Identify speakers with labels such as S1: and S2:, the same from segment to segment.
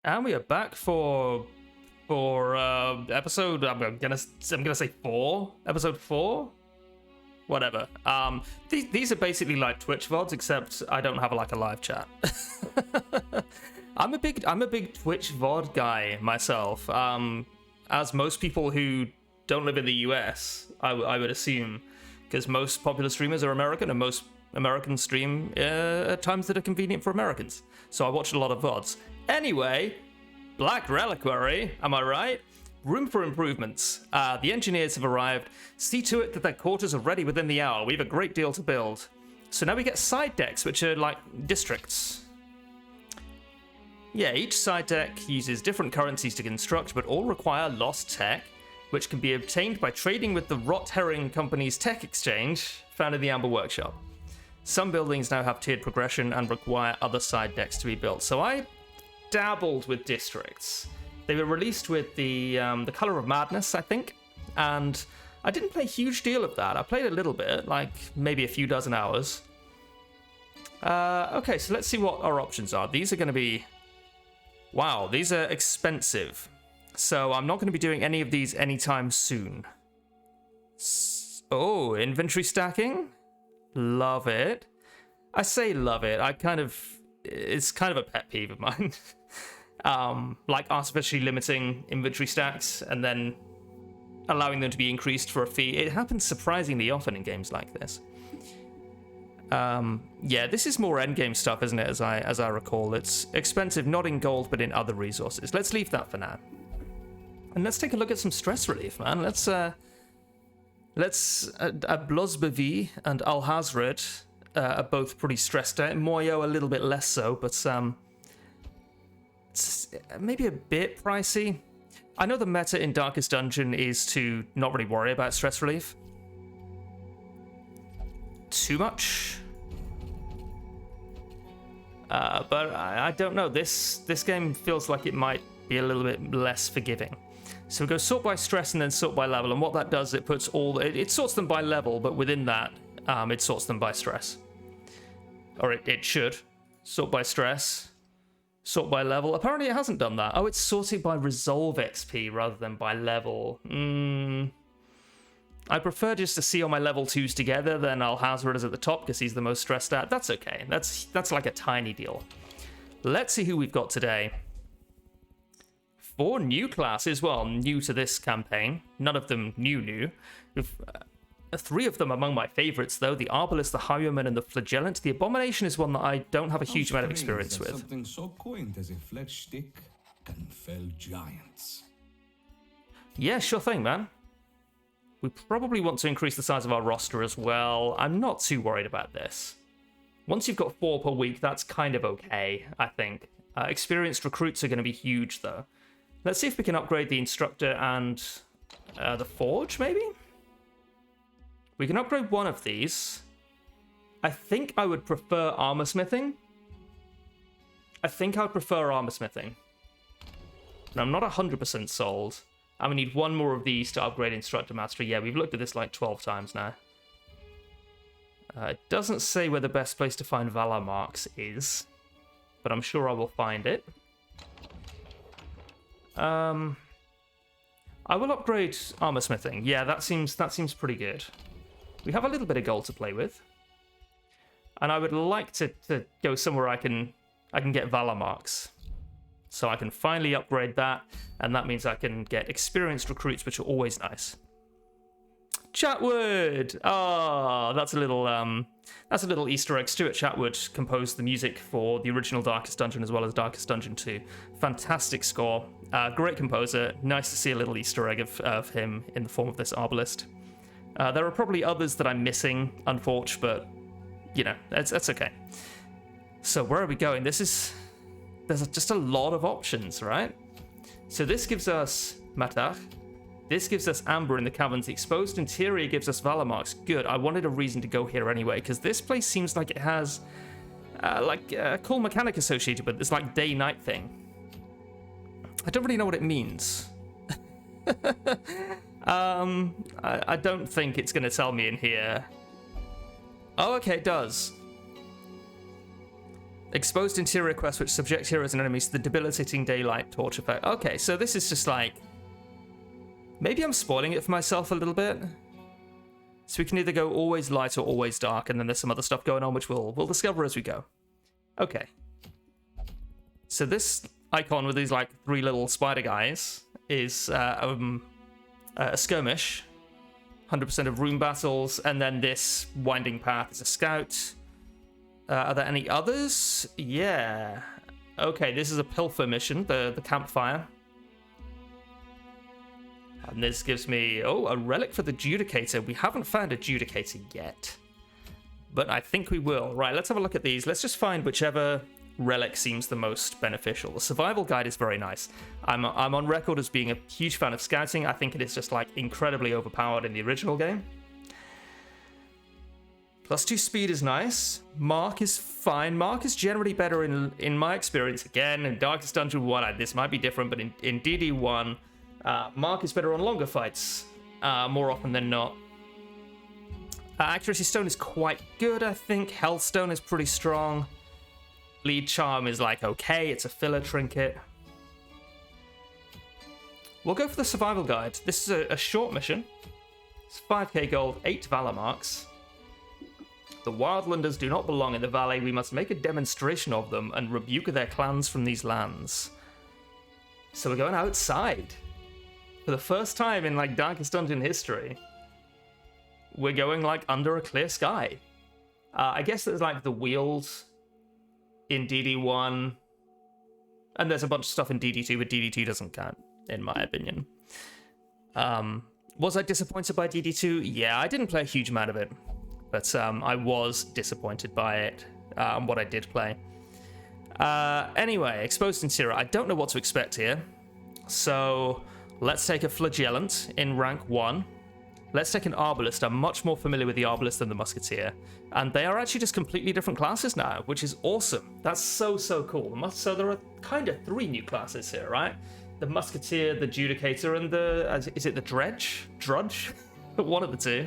S1: And we are back for episode. I'm gonna say 4. Episode 4. Whatever. These are basically like Twitch VODs, except I don't have like a live chat. I'm a big Twitch VOD guy myself. As most people who don't live in the US, I would assume, because most popular streamers are American, and most Americans stream at times that are convenient for Americans. So I watch a lot of VODs. Anyway, Black Reliquary, am I right? Room for improvements. The engineers have arrived. See to it that their quarters are ready within the hour. We have a great deal to build. So now we get side decks, which are like districts. Yeah, each side deck uses different currencies to construct, but all require lost tech, which can be obtained by trading with the Rot Herring Company's tech exchange, found in the Amber Workshop. Some buildings now have tiered progression and require other side decks to be built. So I dabbled with districts. They were released with the Color of Madness, I think, and I didn't play a huge deal of that. I played a little bit, like maybe a few dozen hours. Okay, so let's see what our options are. These are going to be... Wow, these are expensive. So I'm not going to be doing any of these anytime soon. Oh, inventory stacking? Love it. I say love it. It's kind of a pet peeve of mine. Like artificially limiting inventory stacks and then allowing them to be increased for a fee. It happens surprisingly often in games like this. Yeah, this is more endgame stuff, isn't it? As I recall, it's expensive not in gold but in other resources. Let's leave that for now, and let's take a look at some stress relief, man. Let's Blozbevi and Al Hazred are both pretty stressed out. Moyo a little bit less so, but it's maybe a bit pricey. I know the meta in Darkest Dungeon is to not really worry about stress relief too much. But I don't know. This game feels like it might be a little bit less forgiving. So we go sort by stress and then sort by level, and what that does, it puts it sorts them by level, but within that, it sorts them by stress. Or it should. Sort by stress, sort by level. Apparently it hasn't done that. Oh, it's sorted by resolve XP rather than by level. I prefer just to see all my level 2s together, then Al Hazard is at the top because he's the most stressed out. That's okay. That's like a tiny deal. Let's see who we've got today. 4 new classes, well, new to this campaign. None of them new. 3 of them among my favorites, though. The Arbalist, the Highwayman, and the Flagellant. The Abomination is one that I don't have a huge amount of experience with.
S2: Something so quaint as a fletch stick can fell giants.
S1: Yeah, sure thing, man. We probably want to increase the size of our roster as well. I'm not too worried about this. Once you've got 4 per week, that's kind of okay, I think. Experienced recruits are going to be huge, though. Let's see if we can upgrade the Instructor and the Forge, maybe? We can upgrade one of these. I think I would prefer armor smithing. And I'm not 100% sold. And we need 1 more of these to upgrade Instructor Mastery. Yeah, we've looked at this like 12 times now. It doesn't say where the best place to find Valor Marks is, but I'm sure I will find it. I will upgrade armor smithing. Yeah, that seems pretty good. We have a little bit of gold to play with, and I would like to go somewhere I can get Valor Marks. So I can finally upgrade that, and that means I can get experienced recruits, which are always nice. Chatwood! Oh, that's a little Easter egg. Stuart Chatwood composed the music for the original Darkest Dungeon as well as Darkest Dungeon 2. Fantastic score. Great composer. Nice to see a little Easter egg of him in the form of this Arbalist. There are probably others that I'm missing, unfortunately, but, you know, that's okay. So where are we going? There's just a lot of options, right? So this gives us Matach. This gives us Amber in the Caverns. The Exposed Interior gives us Valor Marks. Good. I wanted a reason to go here anyway, because this place seems like it has a cool mechanic associated with it. This like day-night thing. I don't really know what it means. I don't think it's going to tell me in here. Oh, okay, it does. Exposed interior quests which subject heroes and enemies to the debilitating daylight torch effect. Okay, so this is just like... Maybe I'm spoiling it for myself a little bit. So we can either go always light or always dark, and then there's some other stuff going on which we'll discover as we go. Okay. So this icon with these like 3 little spider guys is a skirmish. 100% of room battles, and then this winding path is a scout. Are there any others? Yeah. Okay, this is a pilfer mission, the campfire. And this gives me, a relic for the Judicator. We haven't found a Judicator yet, but I think we will. Right, let's have a look at these. Let's just find whichever relic seems the most beneficial. The survival guide is very nice. I'm on record as being a huge fan of scouting. I think it is just like incredibly overpowered in the original game. +2 speed is nice. Mark is fine. Mark is generally better in my experience. Again, in Darkest Dungeon 1, this might be different, but in DD1, Mark is better on longer fights, more often than not. Accuracy Stone is quite good, I think. Health Stone is pretty strong. Bleed Charm is like okay, it's a filler trinket. We'll go for the survival guide. This is a short mission. It's 5k gold, 8 valor marks. The Wildlanders do not belong in the valley. We must make a demonstration of them and rebuke their clans from these lands. So we're going outside. For the first time in like Darkest Dungeon history, we're going like under a clear sky. I guess there's like the wheels in DD1, and there's a bunch of stuff in DD2, but DD2 doesn't count, in my opinion. Was I disappointed by DD2? Yeah, I didn't play a huge amount of it, but I was disappointed by it, what I did play. Anyway, Exposed Interior. I don't know what to expect here, so let's take a Flagellant in rank 1. Let's take an Arbalist. I'm much more familiar with the Arbalist than the Musketeer. And they are actually just completely different classes now, which is awesome. That's so cool. So there are kind of 3 new classes here, right? The Musketeer, the Judicator, and the... is it the Dredge? Drudge? One of the 2.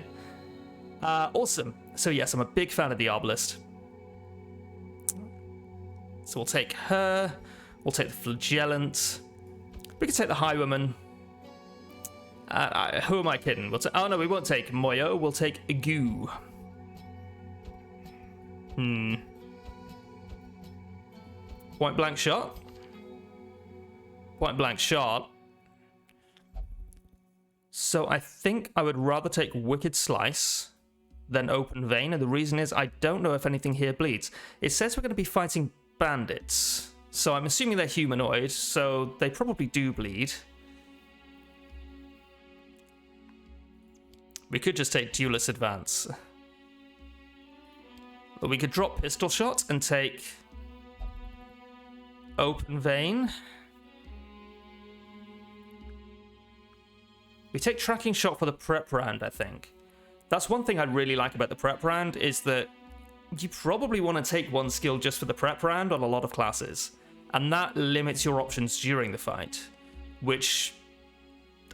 S1: Awesome. So yes, I'm a big fan of the Arbalist. So we'll take her. We'll take the Flagellant. We can take the Highwayman. Who am I kidding? Oh no, we won't take Moyo. We'll take Igu. Point blank shot. Point blank shot. So I think I would rather take Wicked Slice than Open Vein, and the reason is I don't know if anything here bleeds. It says we're going to be fighting bandits, so I'm assuming they're humanoid, so they probably do bleed. We could just take Duelist Advance. Or we could drop Pistol Shot and take Open Vein. We take Tracking Shot for the prep round, I think. That's one thing I really like about the prep round, is that you probably want to take one skill just for the prep round on a lot of classes. And that limits your options during the fight, which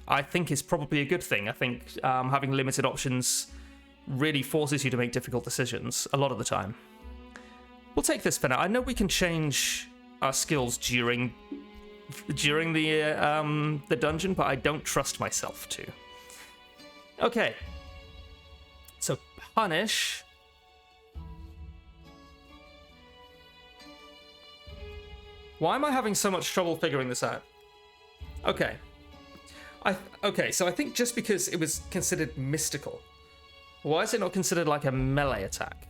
S1: I think is probably a good thing. I think having limited options really forces you to make difficult decisions a lot of the time. We'll take this for now. I know we can change our skills during the dungeon, but I don't trust myself to. Okay. So punish. Why am I having so much trouble figuring this out? Okay. So I think just because it was considered mystical. Why is it not considered like a melee attack?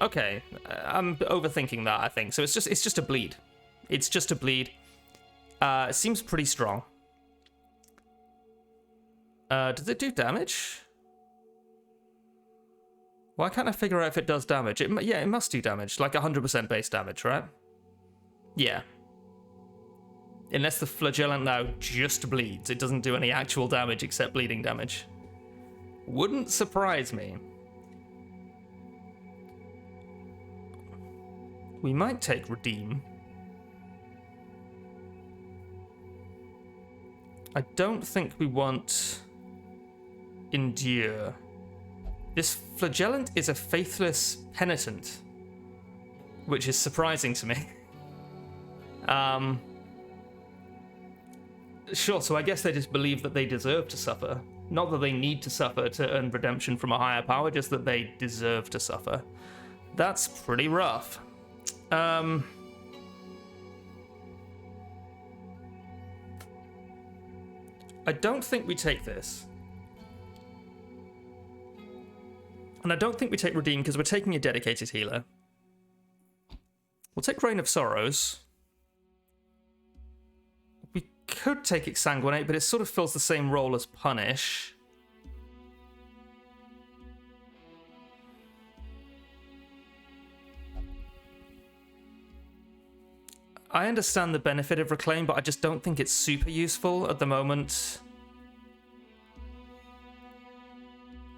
S1: Okay. I'm overthinking that, I think. So it's just a bleed. It's just a bleed. It seems pretty strong. Does it do damage? Why can't I figure out if it does damage? Yeah, it must do damage. Like 100% base damage, right? Yeah. Unless the Flagellant now just bleeds. It doesn't do any actual damage except bleeding damage. Wouldn't surprise me. We might take Redeem. I don't think we want Endure. This flagellant is a faithless penitent, which is surprising to me. Sure, so I guess they just believe that they deserve to suffer. Not that they need to suffer to earn redemption from a higher power, just that they deserve to suffer. That's pretty rough. I don't think we take this. And I don't think we take Redeem because we're taking a dedicated healer. We'll take Reign of Sorrows. We could take Exsanguinate, but it sort of fills the same role as Punish. I understand the benefit of Reclaim, but I just don't think it's super useful at the moment.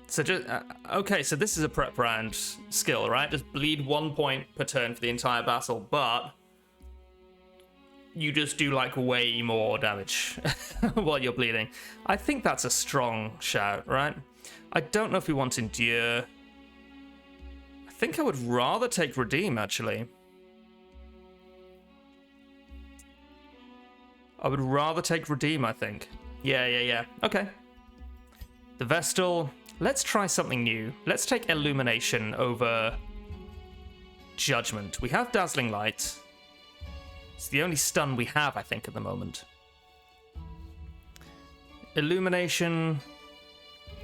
S1: So just okay, so this is a prep round skill, right? Just bleed 1 point per turn for the entire battle, but you just do like way more damage while you're bleeding. I think that's a strong shout, right? I don't know if we want Endure. I think I would rather take Redeem, actually. I would rather take Redeem, I think. Yeah. Okay. The Vestal. Let's try something new. Let's take Illumination over Judgment. We have Dazzling Light. It's the only stun we have, I think, at the moment. Illumination.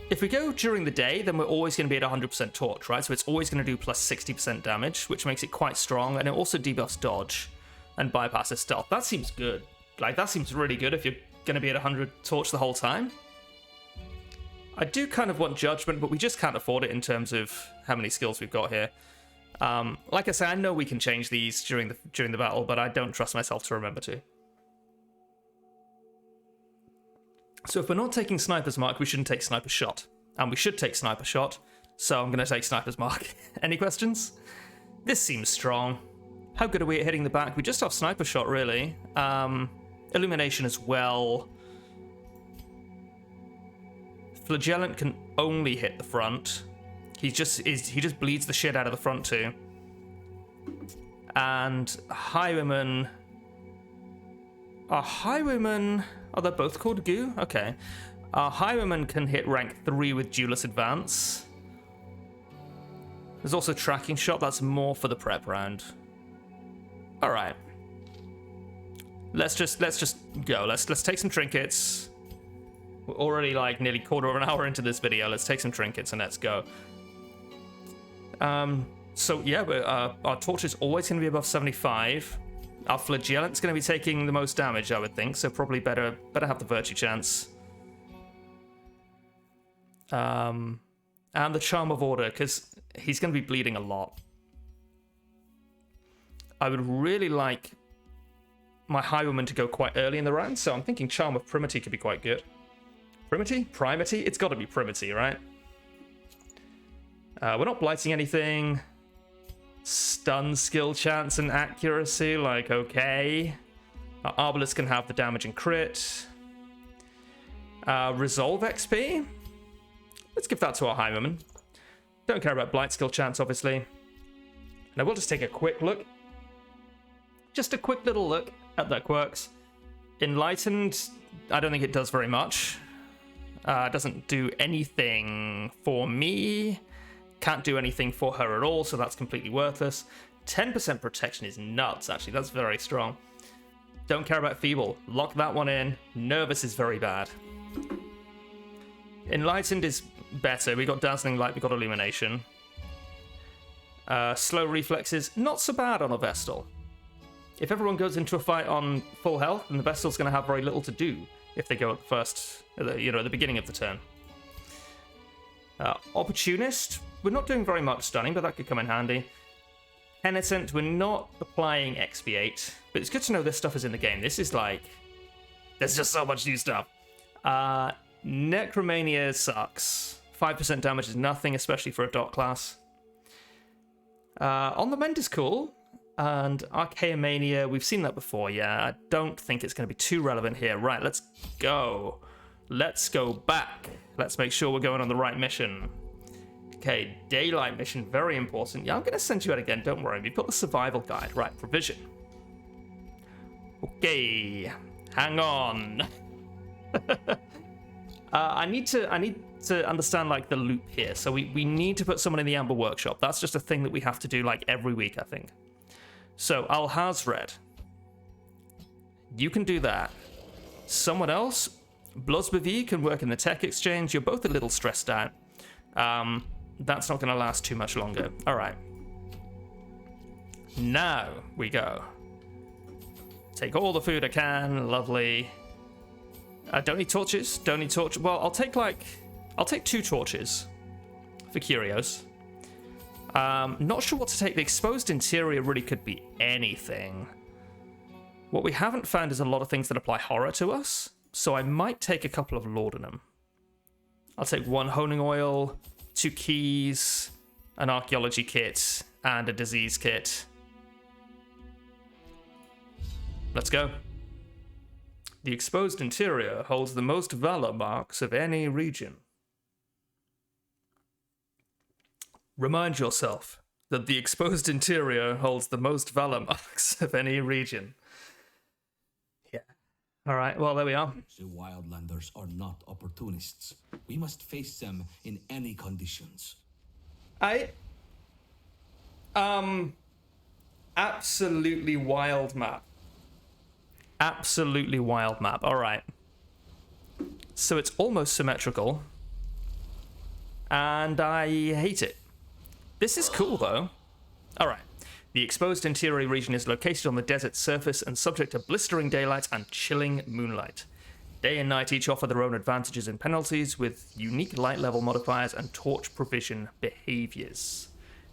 S1: If we go during the day, then we're always going to be at 100% Torch, right? So it's always going to do plus 60% damage, which makes it quite strong. And it also debuffs Dodge and bypasses Stealth. That seems good. Like, that seems really good if you're going to be at 100 Torch the whole time. I do kind of want Judgment, but we just can't afford it in terms of how many skills we've got here. Like I say, I know we can change these during the battle, but I don't trust myself to remember to. So if we're not taking Sniper's Mark, we shouldn't take Sniper Shot. And we should take Sniper Shot, so I'm going to take Sniper's Mark. Any questions? This seems strong. How good are we at hitting the back? We just have Sniper Shot, really. Illumination as well. Flagellant can only hit the front. He just bleeds the shit out of the front too. And Highwayman. Are Highwayman... Oh, they're both called Goo? Okay. Highwayman can hit rank 3 with Duelist Advance. There's also Tracking Shot. That's more for the prep round. Alright. Let's just go. Let's take some trinkets. We're already like nearly quarter of an hour into this video. Let's take some trinkets and let's go. So yeah, our torch is always going to be above 75. Our flagellant's going to be taking the most damage, I would think. So probably better have the virtue chance. And the Charm of Order, because he's going to be bleeding a lot. I would really like my Highwayman to go quite early in the round, so I'm thinking Charm of Primity could be quite good. Primity? Primity? It's got to be Primity, right? We're not blighting anything. Stun skill chance and accuracy, like, okay. Our Arbalest can have the damage and crit. Resolve XP? Let's give that to our Highwayman. Don't care about blight skill chance, obviously. And I will just take a quick look. Just a quick little look at their quirks. Enlightened, I don't think it does very much. Doesn't do anything for me. Can't do anything for her at all, so that's completely worthless. 10% protection is nuts, actually. That's very strong. Don't care about Feeble. Lock that one in. Nervous is very bad. Enlightened is better. We got Dazzling Light, we got Illumination. Slow Reflexes, not so bad on a Vestal. If everyone goes into a fight on full health, then the Vestal's going to have very little to do if they go at first, at the beginning of the turn. Opportunist, we're not doing very much stunning, but that could come in handy. Penitent, we're not applying XP8, but it's good to know this stuff is in the game. This is like, there's just so much new stuff. Necromania sucks. 5% damage is nothing, especially for a dot class. On the Mend is cool. And Archaeomania, we've seen that before, yeah. I don't think it's going to be too relevant here. Right, let's go. Let's go back. Let's make sure we're going on the right mission. Okay, daylight mission, very important. Yeah, I'm going to send you out again, don't worry. We've got the survival guide. Right, provision. Okay, hang on. I need to understand, like, the loop here. So we need to put someone in the Amber Workshop. That's just a thing that we have to do, like, every week, I think. So, Alhazred. You can do that. Someone else, Blosbavi, can work in the tech exchange. You're both a little stressed out. That's not going to last too much longer. All right. Now we go. Take all the food I can. Lovely. Don't need torches. Don't need torches. Well, I'll take 2 torches for curios. Not sure what to take. The exposed interior really could be anything. What we haven't found is a lot of things that apply horror to us, so I might take a couple of laudanum. I'll take 1 honing oil, 2 keys, an archaeology kit, and a disease kit. Let's go. The exposed interior holds the most valor marks of any region. Remind yourself that the exposed interior holds the most valor marks of any region. Yeah. All right, well, there we are.
S2: The Wildlanders are not opportunists. We must face them in any conditions.
S1: Absolutely wild map. Absolutely wild map. All right. So it's almost symmetrical. And I hate it. This is cool, though. All right. The exposed interior region is located on the desert surface and subject to blistering daylight and chilling moonlight. Day and night each offer their own advantages and penalties, with unique light level modifiers and torch provision behaviors.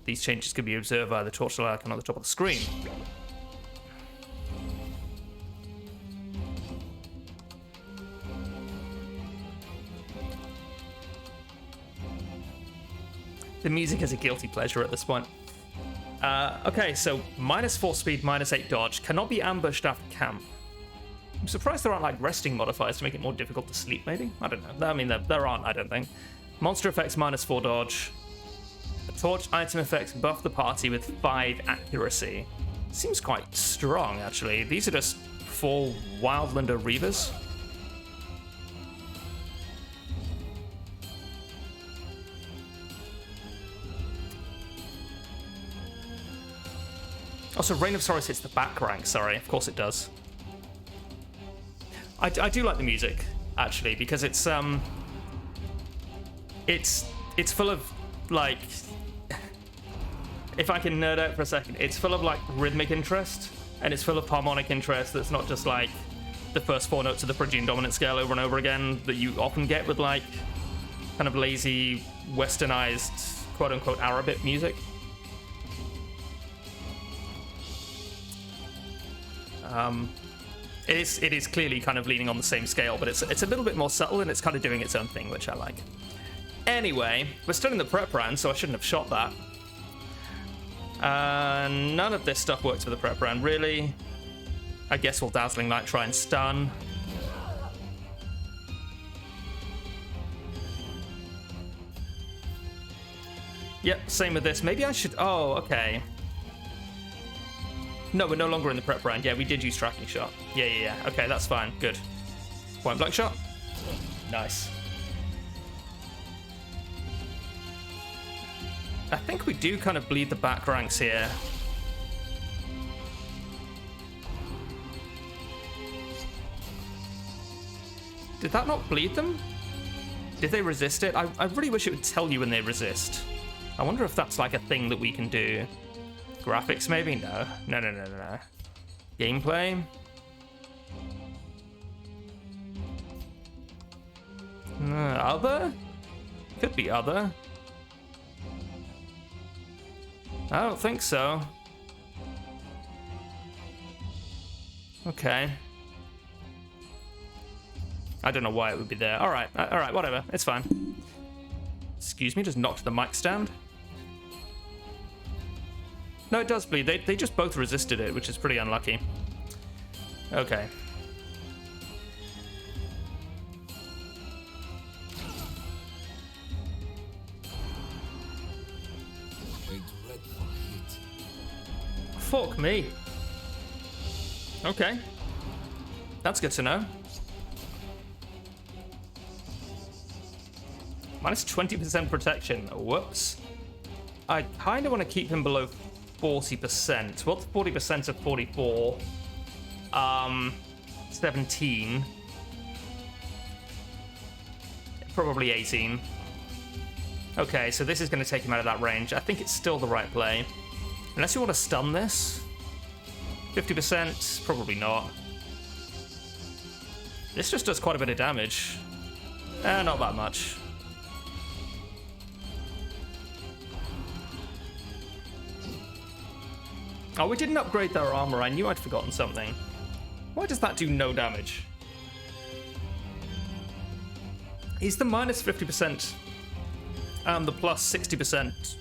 S1: These changes can be observed via the torchlight icon on the top of the screen. The music is a guilty pleasure at this point. Okay, so -4 speed, -8 dodge. Cannot be ambushed after camp. I'm surprised there aren't, like, resting modifiers to make it more difficult to sleep, maybe? I don't know. I mean, there aren't, I don't think. Monster effects, -4 dodge. The torch item effects buff the party with 5 accuracy. Seems quite strong, actually. These are just 4 Wildlander Reavers. Also, Reign of Sorrows hits the back rank, sorry. Of course it does. I do like the music, actually, because it's full of, like... If I can nerd out for a second, it's full of, like, rhythmic interest, and it's full of harmonic interest that's not just, like, the first 4 notes of the Phrygian dominant scale over and over again that you often get with, like, kind of lazy, westernized, quote-unquote, Arabic music. It is clearly kind of leaning on the same scale, but it's a little bit more subtle, and it's kind of doing its own thing, which I like. Anyway, we're still in the prep round, so I shouldn't have shot that. None of this stuff works for the prep round, really. I guess we'll Dazzling Light try and stun. Yep, same with this. Maybe I should... Oh, okay. No, we're no longer in the prep round. Yeah, we did use Tracking Shot. Yeah. Okay, that's fine. Good. Point blank shot. Nice. I think we do kind of bleed the back ranks here. Did that not bleed them? Did they resist it? I really wish it would tell you when they resist. I wonder if that's like a thing that we can do. Graphics, maybe? No. No. Gameplay? Other? Could be other. I don't think so. Okay. I don't know why it would be there. Alright, whatever. It's fine. Excuse me, just knocked the mic stand. No, it does bleed. They just both resisted it, which is pretty unlucky. Okay. fuck me. Okay. That's good to know. Minus 20% protection. Whoops. I kind of want to keep him below 40%. What's 40% of 44? 17. Probably 18. Okay, so this is going to take him out of that range. I think it's still the right play. Unless you want to stun this. 50%? Probably not. This just does quite a bit of damage. Not that much. Oh, we didn't upgrade their armor. I knew I'd forgotten something. Why does that do no damage? Is the minus 50% and the plus 60%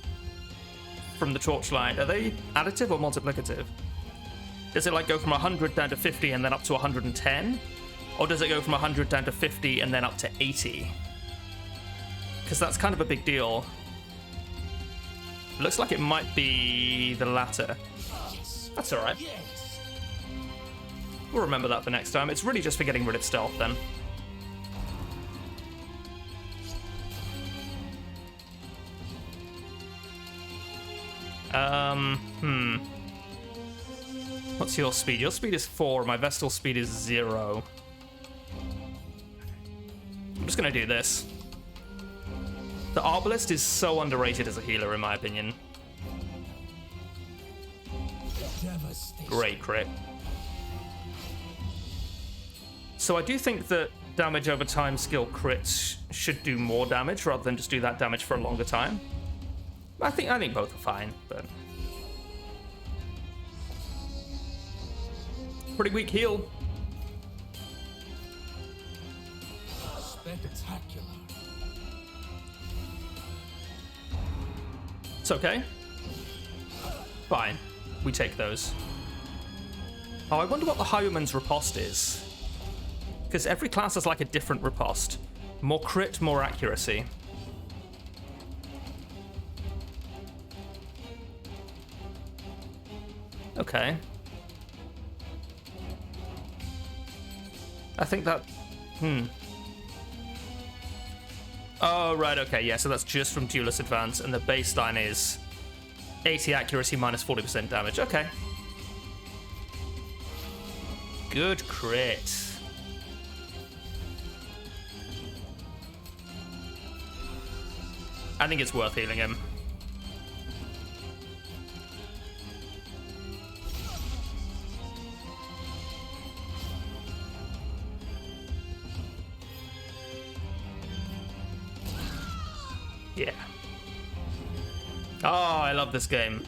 S1: from the torchlight, are they additive or multiplicative? Does it like go from 100 down to 50 and then up to 110? Or does it go from 100 down to 50 and then up to 80? Because that's kind of a big deal. Looks like it might be the latter. That's alright. We'll remember that for next time. It's really just for getting rid of stealth then. What's your speed? Your speed is 4, my Vestal speed is 0. I'm just gonna do this. The Arbalist is so underrated as a healer, in my opinion. Great crit. So I do think that damage over time skill crits should do more damage rather than just do that damage for a longer time. I think both are fine, but pretty weak heal.
S2: Spectacular.
S1: It's okay. Fine. We take those. Oh, I wonder what the Highwayman's riposte is. Because every class has like a different riposte. More crit, more accuracy. Okay. I think that... Oh, right, okay, yeah, so that's just from Duelist Advance, and the baseline is 80 accuracy minus 40% damage. Okay. Good crit. I think it's worth healing him. Yeah. Oh, I love this game.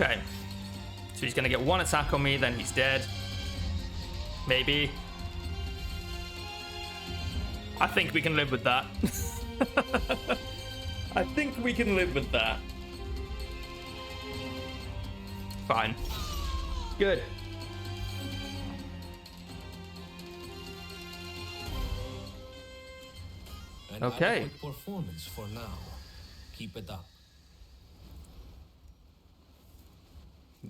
S1: Okay. So he's gonna get one attack on me, then he's dead. Maybe. I think we can live with that. I think we can live with that. Fine. Good.
S2: An
S1: Okay.
S2: adequate performance for now. Keep it up.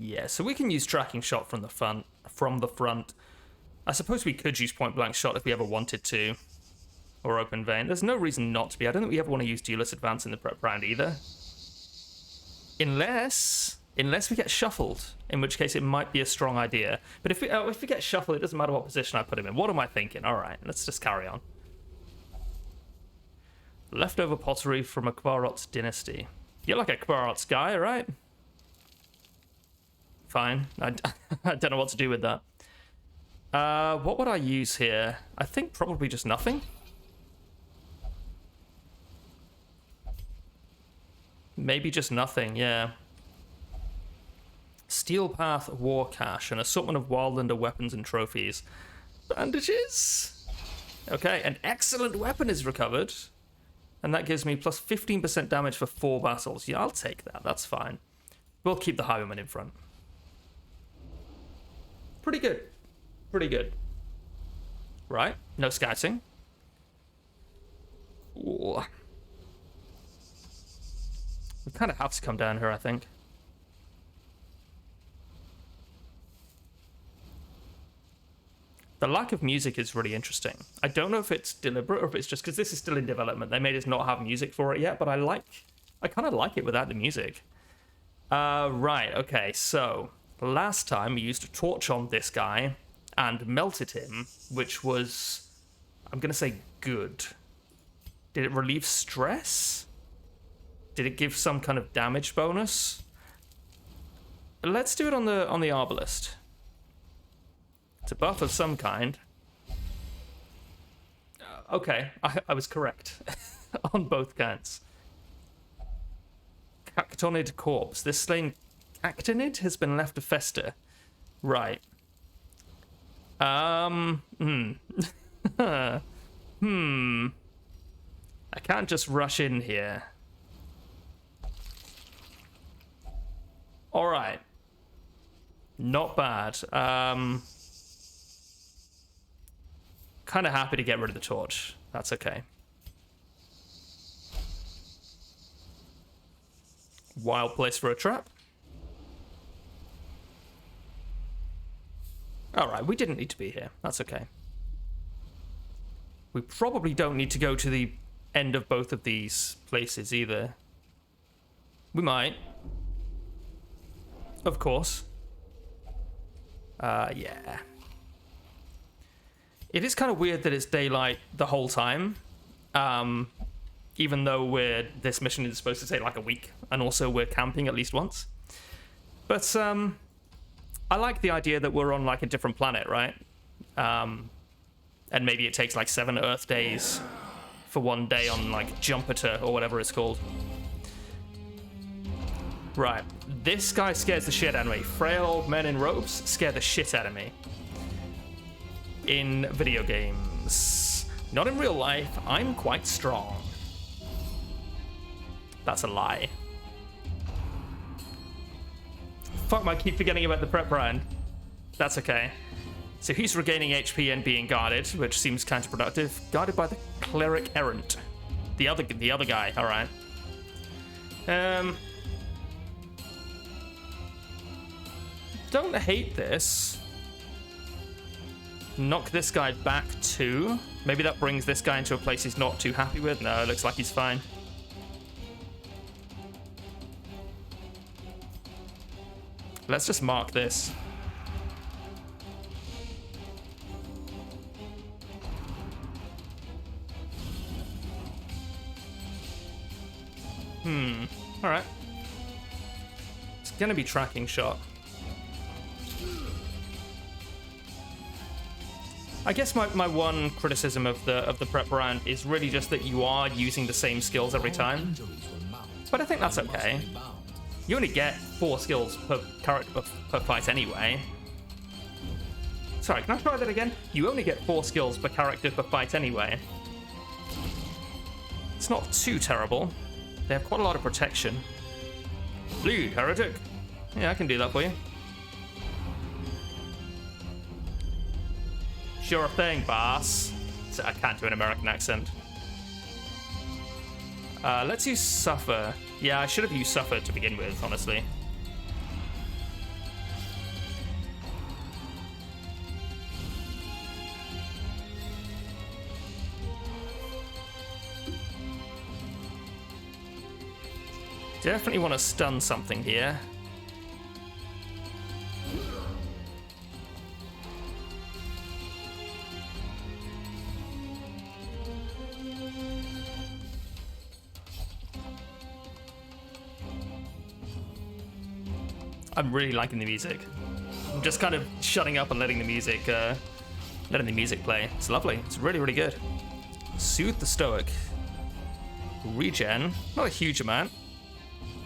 S1: Yeah, so we can use tracking shot from the front. I suppose we could use point blank shot if we ever wanted to. Or open vein. There's no reason not to be. I don't think we ever want to use Duelist Advance in the prep round either. Unless we get shuffled, in which case it might be a strong idea. But if we get shuffled, it doesn't matter what position I put him in. What am I thinking? All right, let's just carry on. Leftover pottery from a Kvarot's dynasty. You're like a Kvarot's guy, right? Fine. I don't know what to do with that. What would I use here? I think probably just nothing. Maybe just nothing, yeah. Steel Path, War Cache, an assortment of Wildlander weapons and trophies. Bandages? Okay, an excellent weapon is recovered. And that gives me plus 15% damage for 4 battles. Yeah, I'll take that. That's fine. We'll keep the Highwayman in front. Pretty good. Pretty good. Right, no scouting. Ooh. We kind of have to come down here, I think. The lack of music is really interesting. I don't know if it's deliberate or if it's just because this is still in development. They made us not have music for it yet, but I kind of like it without the music. Right, okay, so last time we used a torch on this guy and melted him, which was, I'm going to say, good. Did it relieve stress? Did it give some kind of damage bonus? Let's do it on the Arbalist. It's a buff of some kind. Okay, I was correct on both counts. Cactonid corpse. This slain cactonid has been left to fester. Right. I can't just rush in here. Alright. Not bad. Kind of happy to get rid of the torch. That's okay. Wild place for a trap. Alright, we didn't need to be here. That's okay. We probably don't need to go to the end of both of these places either. We might. Of course. Yeah. It is kind of weird that it's daylight the whole time. Even though this mission is supposed to take like a week, and also we're camping at least once. But I like the idea that we're on like a different planet, right? And maybe it takes like 7 Earth days for one day on like Jupiter or whatever it's called. Right, this guy scares the shit out of me. Frail old men in robes scare the shit out of me. In video games. Not in real life, I'm quite strong. That's a lie. Fuck, I keep forgetting about the prep brand. That's okay. So he's regaining HP and being guarded, which seems counterproductive. Guarded by the cleric errant. The other guy, alright. Don't hate this. Knock this guy back too. Maybe that brings this guy into a place he's not too happy with. No, it looks like he's fine. Let's just mark this. Alright. It's gonna be tracking shot. I guess my one criticism of the prep round is really just that you are using the same skills every time. But I think that's okay. You only get 4 skills per character per fight anyway. Sorry, can I try that again? You only get 4 skills per character per fight anyway. It's not too terrible. They have quite a lot of protection. Bleed, heretic. Yeah, I can do that for you. Sure thing, boss. So I can't do an American accent. Let's use Suffer. Yeah, I should have used Suffer to begin with, honestly. Definitely want to stun something here. I'm really liking the music. I'm just kind of shutting up and letting the music play. It's lovely. It's really, really good. Soothe the Stoic. Regen. Not a huge amount.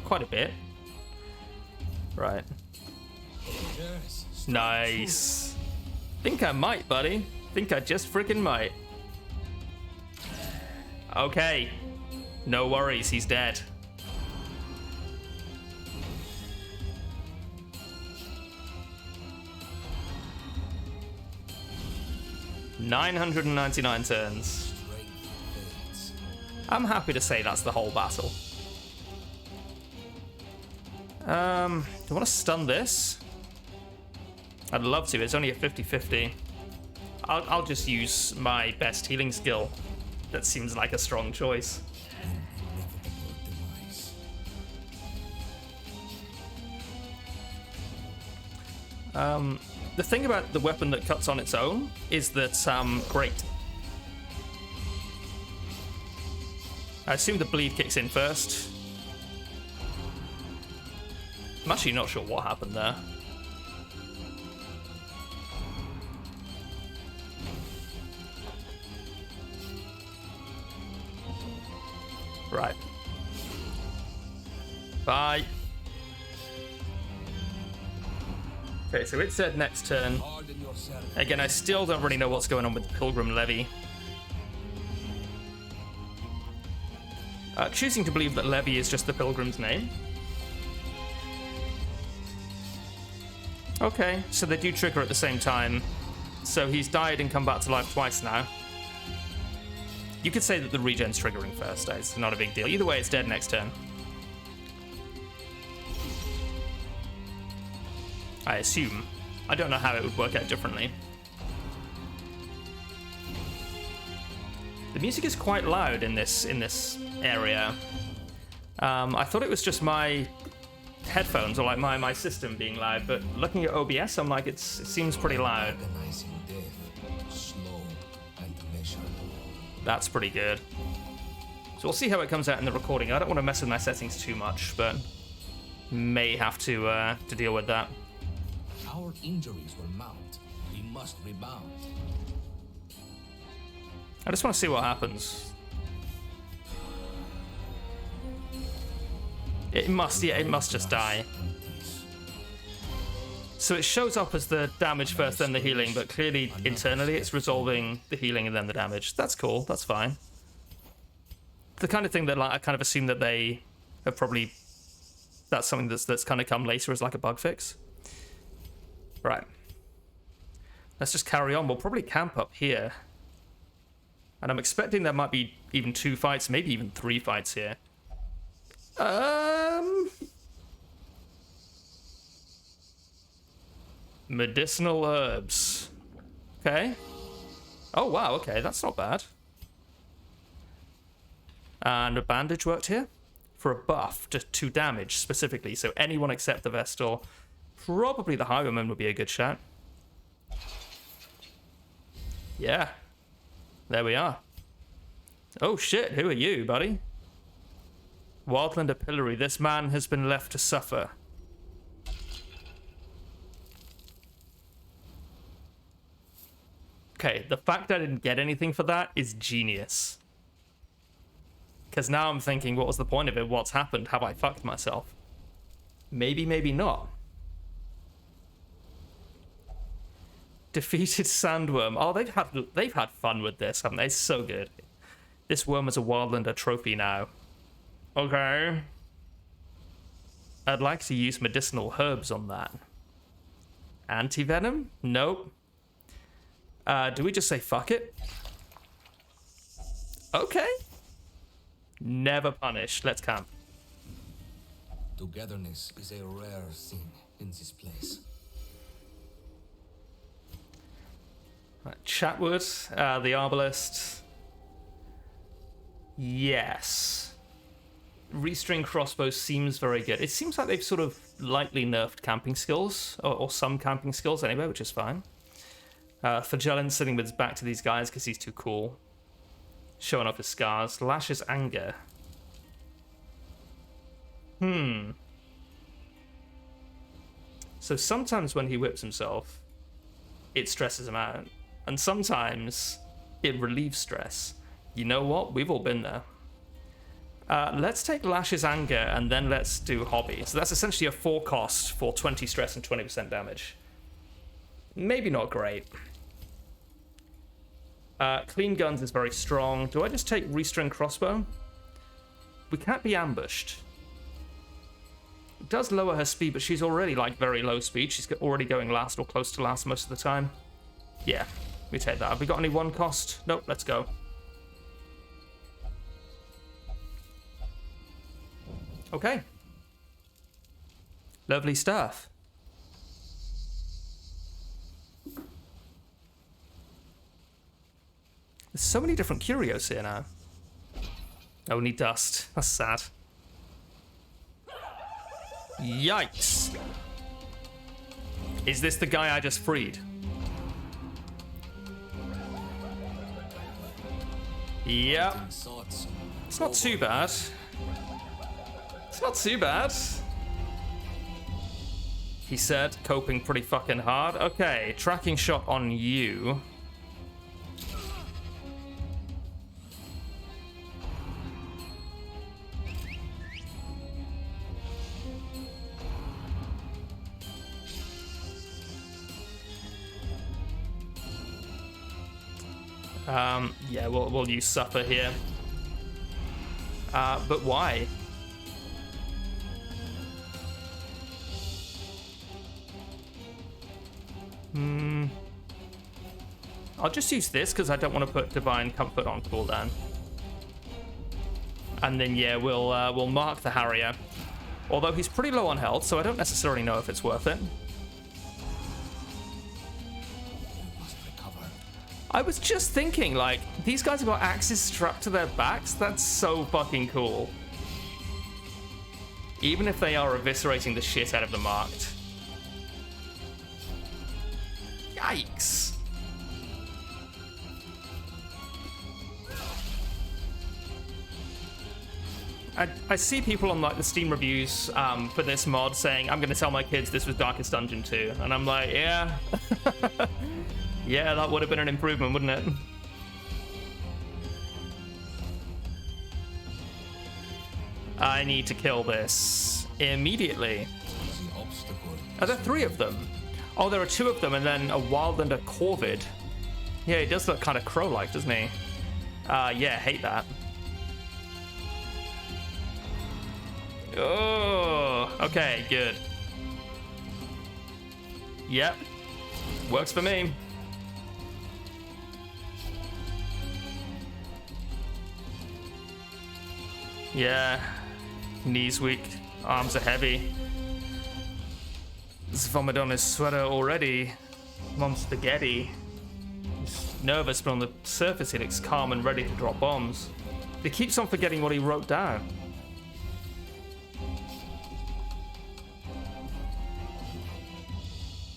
S1: Quite a bit. Right. Nice. Think I might, buddy. Think I just freaking might. Okay. No worries, he's dead. $999 turns. I'm happy to say that's the whole battle. Do I want to stun this? I'd love to. It's only a 50-50. I'll just use my best healing skill. That seems like a strong choice. The thing about the weapon that cuts on its own is that, great. I assume the bleed kicks in first. I'm actually not sure what happened there. Right. Bye. Okay, so it's dead next turn. Again, I still don't really know what's going on with the Pilgrim Levy. Choosing to believe that Levy is just the Pilgrim's name. Okay, so they do trigger at the same time. So he's died and come back to life twice now. You could say that the regen's triggering first. It's not a big deal. Either way, it's dead next turn. I assume. I don't know how it would work out differently. The music is quite loud in this area. I thought it was just my headphones or like my system being loud, but looking at OBS, I'm like, it seems pretty loud. That's pretty good. So we'll see how it comes out in the recording. I don't want to mess with my settings too much, but may have to deal with that.
S2: Our injuries will mount. We must rebound.
S1: I just want to see what happens. It must just die. So it shows up as the damage first, then the healing, but clearly internally it's resolving the healing and then the damage. That's cool, that's fine. The kind of thing that like, I kind of assume that they have probably... That's something that's kind of come later as like a bug fix. Right. Let's just carry on. We'll probably camp up here. And I'm expecting there might be even 2 fights, maybe even 3 fights here. Medicinal herbs. Okay. Oh, wow, okay, that's not bad. And a bandage worked here for a buff to damage specifically. So anyone except the Vestal. Probably the Highwayman would be a good shout. Yeah. There we are. Oh shit, who are you, buddy? Wildlander Pillory. This man has been left to suffer. Okay, the fact I didn't get anything for that is genius. Because now I'm thinking, what was the point of it? What's happened? Have I fucked myself? Maybe, maybe not. Defeated Sandworm. Oh, they've had fun with this, haven't they? It's so good. This worm is a Wildlander trophy now. Okay. I'd like to use medicinal herbs on that. Anti-venom? Nope. Do we just say fuck it? Okay. Never punish. Let's camp.
S2: Togetherness is a rare thing in this place.
S1: Right, Chatwood, the Arbalist. Yes. Restring crossbow seems very good. It seems like they've sort of lightly nerfed camping skills, or some camping skills anyway, which is fine. Flagellan's sitting with his back to these guys because he's too cool. Showing off his scars. Lash's anger. So sometimes when he whips himself, it stresses him out. And sometimes it relieves stress. You know what? We've all been there. Let's take Lash's anger and then let's do hobby. So that's essentially a 4 cost for 20 stress and 20% damage. Maybe not great. Clean guns is very strong. Do I just take restring crossbow? We can't be ambushed. It does lower her speed, but she's already like very low speed. She's already going last or close to last most of the time. Yeah, we take that. Have we got any 1 cost? Nope, let's go. Okay. Lovely stuff. There's so many different curios here now. Only dust. That's sad. Yikes. Is this the guy I just freed? Yep. It's not too bad. It's not too bad. He said, coping pretty fucking hard. Okay, tracking shot on you. Yeah, we'll use Supper here. But why? I'll just use this because I don't want to put Divine Comfort on cooldown. And then yeah, we'll mark the Harrier. Although he's pretty low on health, so I don't necessarily know if it's worth it. I was just thinking, like, these guys have got axes strapped to their backs. That's so fucking cool. Even if they are eviscerating the shit out of the marked. Yikes. I see people on like the Steam reviews for this mod saying, I'm going to tell my kids this was Darkest Dungeon 2. And I'm like, yeah. Yeah, that would have been an improvement, wouldn't it? I need to kill this immediately. Are there 3 of them? Oh, there are 2 of them, and then a wild and a corvid. Yeah, he does look kind of crow-like, doesn't he? Yeah, hate that. Oh, okay, good. Yep, works for me. Yeah, knees weak, arms are heavy. There's vomit on his sweater already. Mom's spaghetti. He's nervous, but on the surface he looks calm and ready to drop bombs. He keeps on forgetting what he wrote down.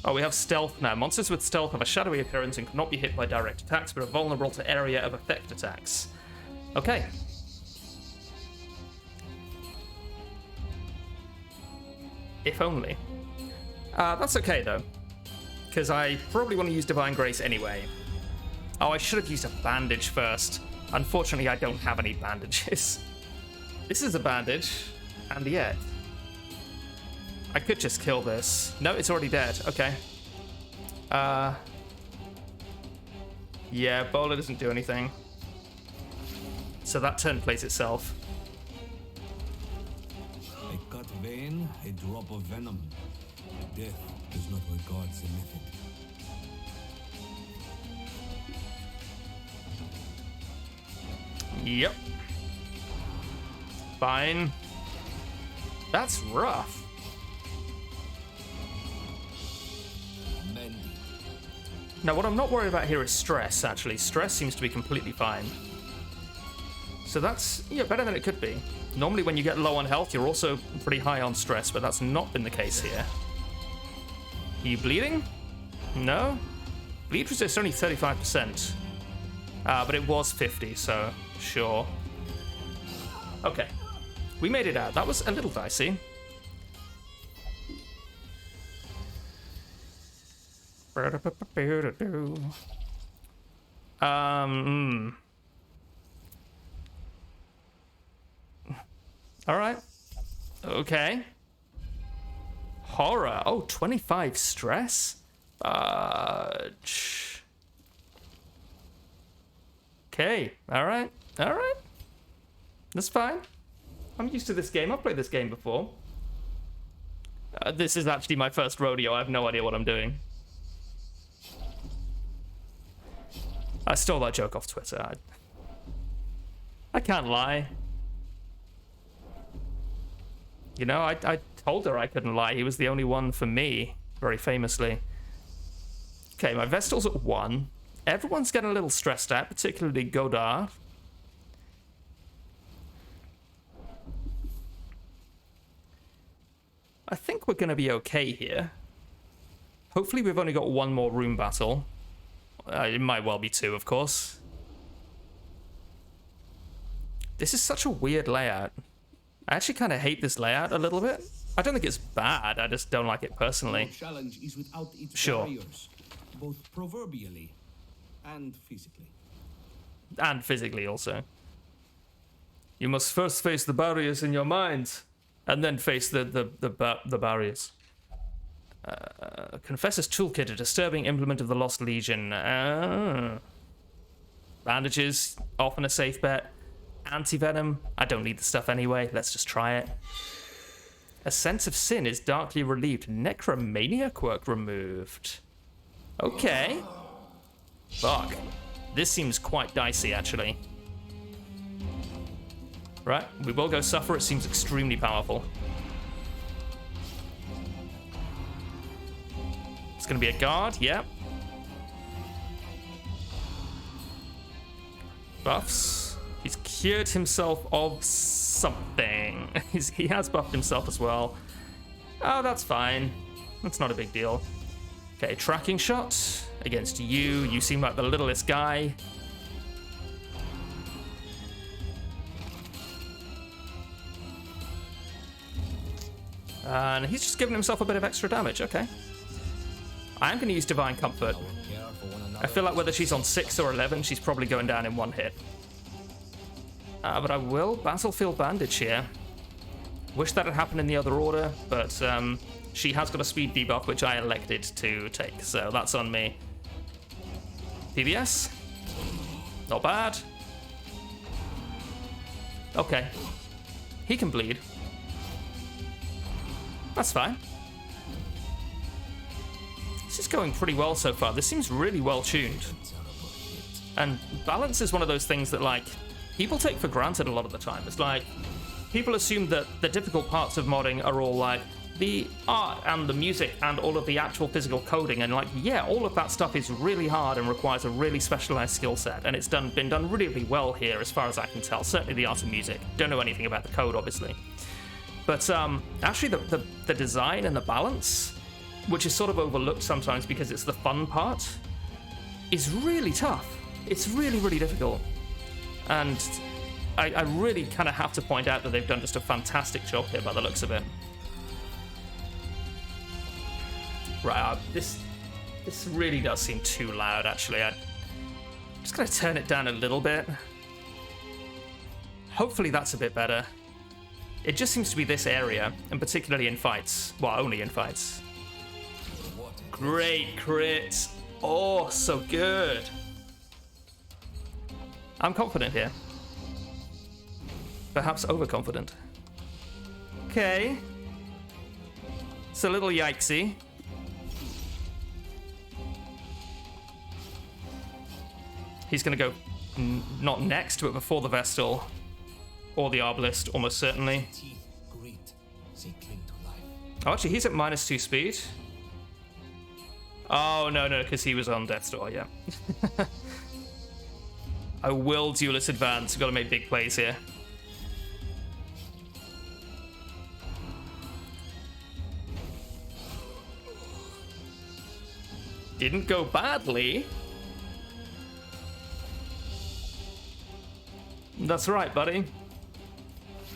S1: Oh, we have stealth now. Monsters with stealth have a shadowy appearance and cannot be hit by direct attacks, but are vulnerable to area of effect attacks. Okay. If only. That's okay, though. Because I probably want to use Divine Grace anyway. Oh, I should have used a bandage first. Unfortunately, I don't have any bandages. This is a bandage. And yet... I could just kill this. No, it's already dead. Okay. Yeah, Bola doesn't do anything. So that turn plays itself.
S2: A cut vein, a drop of venom. Death does not regard the method.
S1: Yep. Fine. That's rough. Now, what I'm not worried about here is stress, actually. Stress seems to be completely fine. So that's, yeah, better than it could be. Normally when you get low on health, you're also pretty high on stress, but that's not been the case here. Are you bleeding? No? Bleed resist only 35%. But it was 50, so sure. Okay. We made it out. That was a little dicey. All right. Okay. Horror. Oh, 25 stress? Okay. All right. All right. That's fine. I'm used to this game. I've played this game before. This is actually my first rodeo. I have no idea what I'm doing. I stole that joke off Twitter. I can't lie. You know, I told her I couldn't lie. He was the only one for me, very famously. Okay, my Vestal's at 1. Everyone's getting a little stressed out, particularly Godard. I think we're going to be okay here. Hopefully we've only got 1 more room battle. It might well be 2, of course. This is such a weird layout. I actually kind of hate this layout a little bit. I don't think it's bad, I just don't like it personally.
S2: No challenge is without its
S1: Sure.
S2: barriers, both proverbially and physically.
S1: And physically also. You must first face the barriers in your mind, and then face the barriers. Confessor's Toolkit, a disturbing implement of the Lost Legion. Bandages, often a safe bet. Anti-venom, I don't need the stuff anyway, let's just try it. A sense of sin is darkly relieved. Necromania quirk removed. Okay. Fuck. This seems quite dicey, actually. Right, we will go suffer. It seems extremely powerful. It's going to be a guard, yep. Buffs. He's cured himself of something. He has buffed himself as well. Oh, that's fine. That's not a big deal. Okay, tracking shot against you. You seem like the littlest guy. And he's just given himself a bit of extra damage. Okay. I am going to use Divine Comfort. I feel like whether she's on 6 or 11, she's probably going down in 1 hit. But I will Battlefield Bandage here. Wish that had happened in the other order, but she has got a speed debuff, which I elected to take, so that's on me. PBS? Not bad. Okay. He can bleed. That's fine. This is going pretty well so far. This seems really well tuned. And balance is one of those things that, like, people take for granted a lot of the time. It's like, people assume that the difficult parts of modding are all like the art and the music and all of the actual physical coding, and like, yeah, all of that stuff is really hard and requires a really specialized skill set, and it's been done really well here as far as I can tell. Certainly the art of music. Don't know anything about the code, obviously. But actually the design and the balance, which is sort of overlooked sometimes because it's the fun part, is really tough. It's really, really difficult. And I really kind of have to point out that they've done just a fantastic job here by the looks of it. Right, this really does seem too loud, actually. I'm just going to turn it down a little bit. Hopefully that's a bit better. It just seems to be this area, and particularly in fights. Well, only in fights. Great crit. Oh, so good. I'm confident here. Perhaps overconfident. Okay. It's a little yikesy. He's going to go not next, but before the Vestal. Or the Arbalist, almost certainly. Oh, actually, he's at -2 speed. Oh, no, because he was on Death's Door, yeah. I will Duelist advance. We've got to make big plays here. Didn't go badly. That's right, buddy.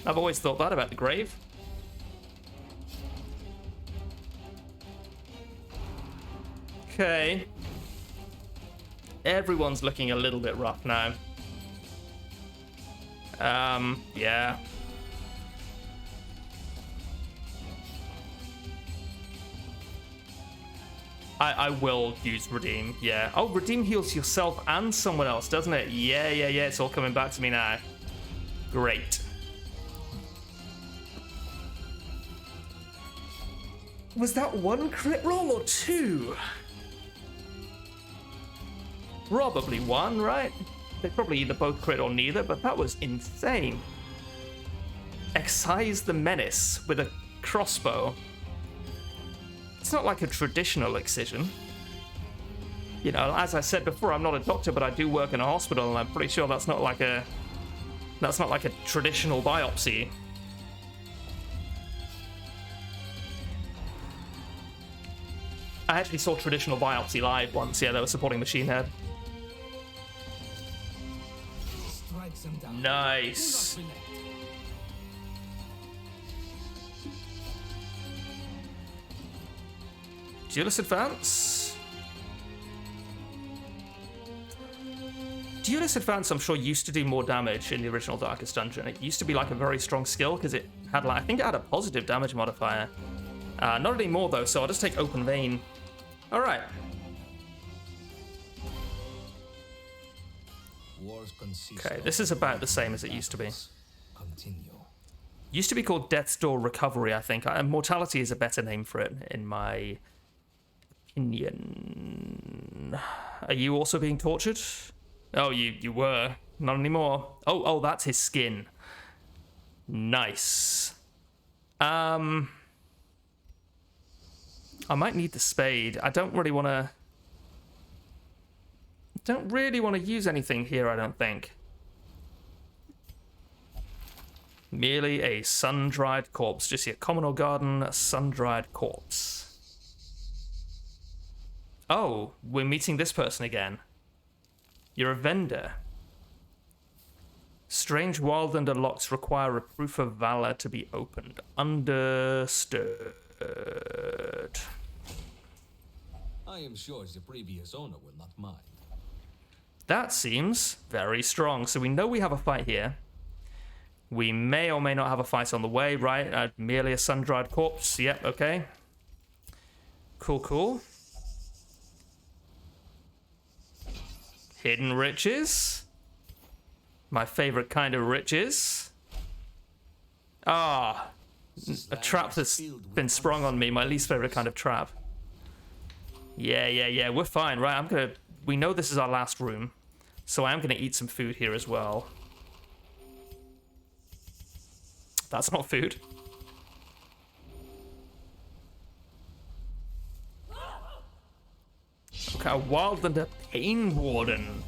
S1: I've always thought that about the grave. Okay. Everyone's looking a little bit rough now. Yeah. I will use Redeem, yeah. Oh, Redeem heals yourself and someone else, doesn't it? Yeah, it's all coming back to me now. Great. Was that 1 crit roll or 2? Probably 1, right? They probably either both crit or neither, but that was insane. excise the menace with a crossbow. It's not like a traditional excision. You know, as I said before, I'm not a doctor, but I do work in a hospital, and I'm pretty sure that's not like a traditional biopsy. I actually saw traditional biopsy live once. Yeah, they were supporting Machine Head. Nice. Duelist Advance. Duelist Advance, I'm sure, used to do more damage in the original Darkest Dungeon. It used to be like a very strong skill because it had like, I think it had a positive damage modifier. Not anymore though, so I'll just take Open Vein. All right. Okay, this is about the same as it used to be. Used to be called Death's Door Recovery, I think. Mortality is a better name for it, in my opinion. Are you also being tortured? Oh, you were. Not anymore. Oh, that's his skin. Nice. I might need the spade. I don't really want to use anything here, I don't think. Merely a sun-dried corpse. Just your common or garden sun-dried corpse. Oh, we're meeting this person again. You're a vendor. Strange Wildlander locks require a proof of valor to be opened. Understood.
S2: I am sure the previous owner will not mind.
S1: That seems very strong. So we know we have a fight here. We may or may not have a fight on the way, right? Merely a sun-dried corpse. Yep, okay. Cool. Hidden riches. My favorite kind of riches. Ah, a trap that's been sprung on me. My least favorite kind of trap. Yeah. We're fine, right? We know this is our last room, so I am gonna eat some food here as well. That's not food. Okay, a Wildlander Pain Warden.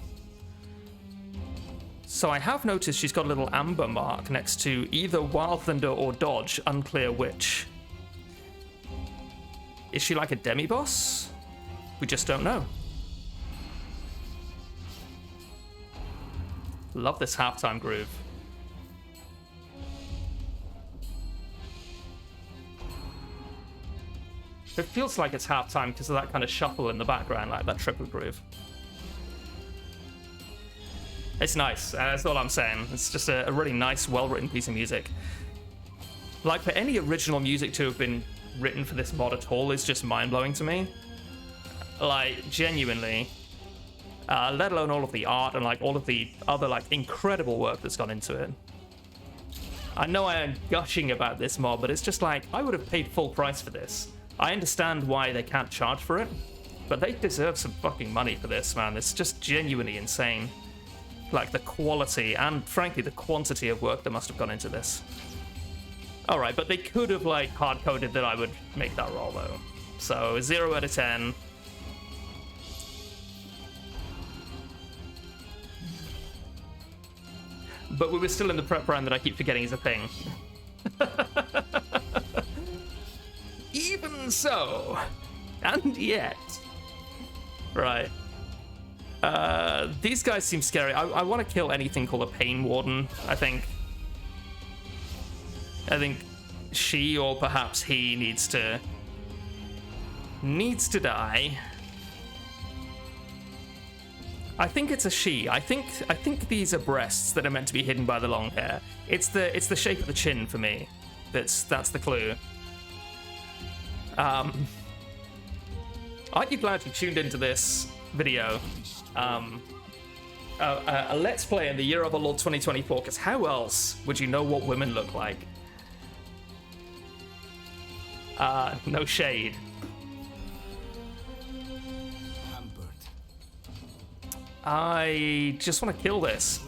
S1: So I have noticed she's got a little amber mark next to either Wildlander or Dodge, unclear which. Is she like a demi-boss? We just don't know. Love this halftime groove. It feels like it's halftime because of that kind of shuffle in the background, like that triple groove. It's nice, that's all I'm saying. It's just a really nice, well-written piece of music. Like, for any original music to have been written for this mod at all is just mind-blowing to me. Like, genuinely. Let alone all of the art and, like, all of the other, like, incredible work that's gone into it. I know I am gushing about this mod, but it's just like, I would have paid full price for this. I understand why they can't charge for it, but they deserve some fucking money for this, man. It's just genuinely insane. Like, the quality and, frankly, the quantity of work that must have gone into this. Alright, but they could have, like, hard-coded that I would make that roll, though. So, 0 out of 10. But we were still in the prep round that I keep forgetting is a thing. Even so, and yet. Right. These guys seem scary. I want to kill anything called a Pain Warden, I think. I think she or perhaps he needs to die. I think it's a she. I think these are breasts that are meant to be hidden by the long hair. It's the shape of the chin for me. That's the clue. Aren't you glad you tuned into this video? A Let's Play in the year of our Lord 2024, because how else would you know what women look like? No shade. I just want to kill this.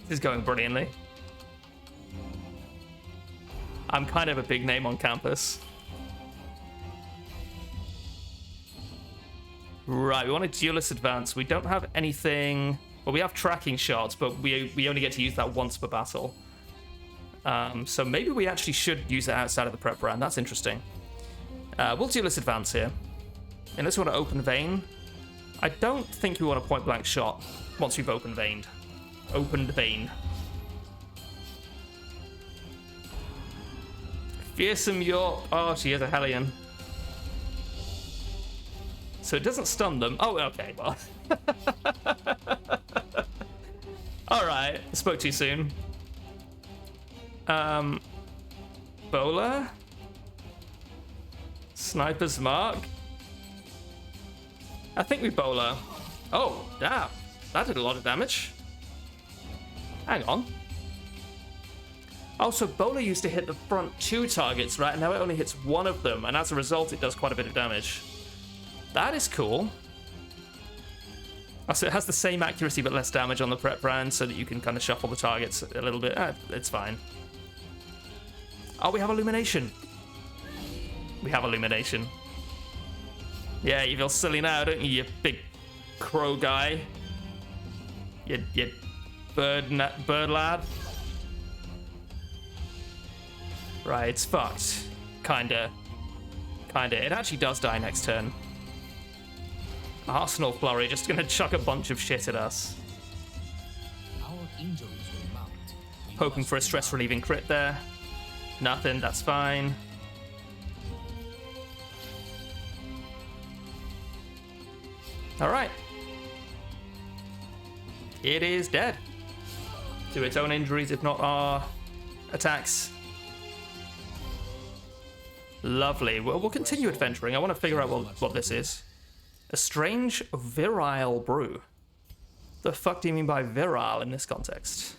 S1: This is going brilliantly. I'm kind of a big name on campus. Right, we want a duelist advance. We don't have anything... Well, we have tracking shots, but we only get to use that once per battle. So maybe we actually should use it outside of the prep round. That's interesting. We'll duelist advance here. Unless we want to open vein. I don't think we want a point-blank shot once we've opened vein. Opened vein. Fearsome York. Oh, she is a Hellion. So it doesn't stun them. Oh, okay, well. Alright, spoke too soon. Bowler? Sniper's Mark? I think we bowler. Oh, damn. That did a lot of damage. Hang on. Oh, so bowler used to hit the front 2 targets, right? And now it only hits 1 of them, and as a result, it does quite a bit of damage. That is cool. Oh, so it has the same accuracy but less damage on the prep round so that you can kind of shuffle the targets a little bit. It's fine. Oh, we have illumination. We have illumination. Yeah, you feel silly now, don't you, you big crow guy? You bird lad. Right, it's fucked. Kinda. It actually does die next turn. Arsenal Flurry just gonna chuck a bunch of shit at us.
S2: Our injuries will mount.
S1: Hoping for a stress relieving crit there. Nothing, that's fine. Alright. It is dead. To its own injuries, if not our attacks. Lovely. Well, we'll continue adventuring. I want to figure out what this is. A strange virile brew. The fuck do you mean by virile in this context?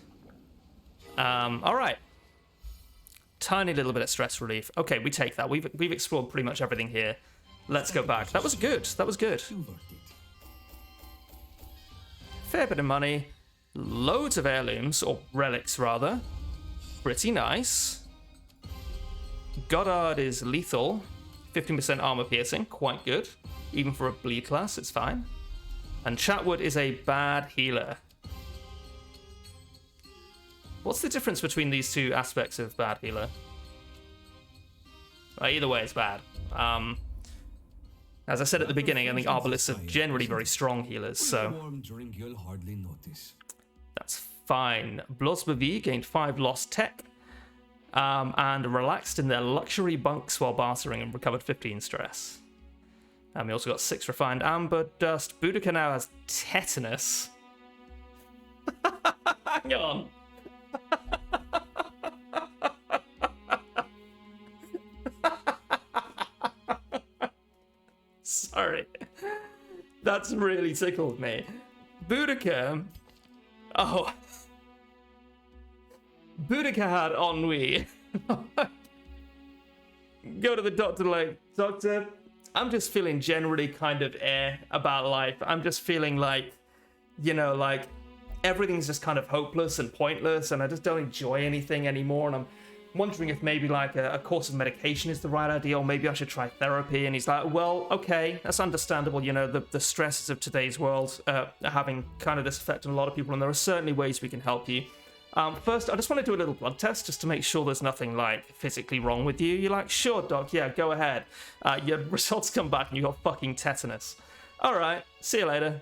S1: Alright. Tiny little bit of stress relief. Okay, we take that. We've explored pretty much everything here. Let's go back. That was good. That was good. Fair bit of money. Loads of heirlooms, or relics rather. Pretty nice. Goddard is lethal. 15% armor piercing. Quite good. Even for a bleed class, it's fine. And Chatwood is a bad healer. What's the difference between these two aspects of bad healer? Either way, it's bad. As I said at the beginning, I think Arbalists are generally very strong healers, so
S2: You'll hardly notice.
S1: that's fine. Blosbavi gained 5 lost tech, and relaxed in their luxury bunks while bartering and recovered 15 stress. We also got 6 refined amber dust. Boudica now has tetanus. Hang on. Sorry. That's really tickled me. Boudica. Oh. Boudica had ennui. Go to the doctor like, doctor, I'm just feeling generally kind of about life. I'm just feeling like, you know, like everything's just kind of hopeless and pointless and I just don't enjoy anything anymore. And I'm wondering if maybe like a course of medication is the right idea, or maybe I should try therapy. And he's like, well, okay, that's understandable. You know, the stresses of today's world are having kind of this effect on a lot of people, and there are certainly ways we can help you. First, I just want to do a little blood test just to make sure there's nothing like physically wrong with you. You're like, sure, doc, yeah, go ahead. Your results come back and you got fucking tetanus. All right, see you later.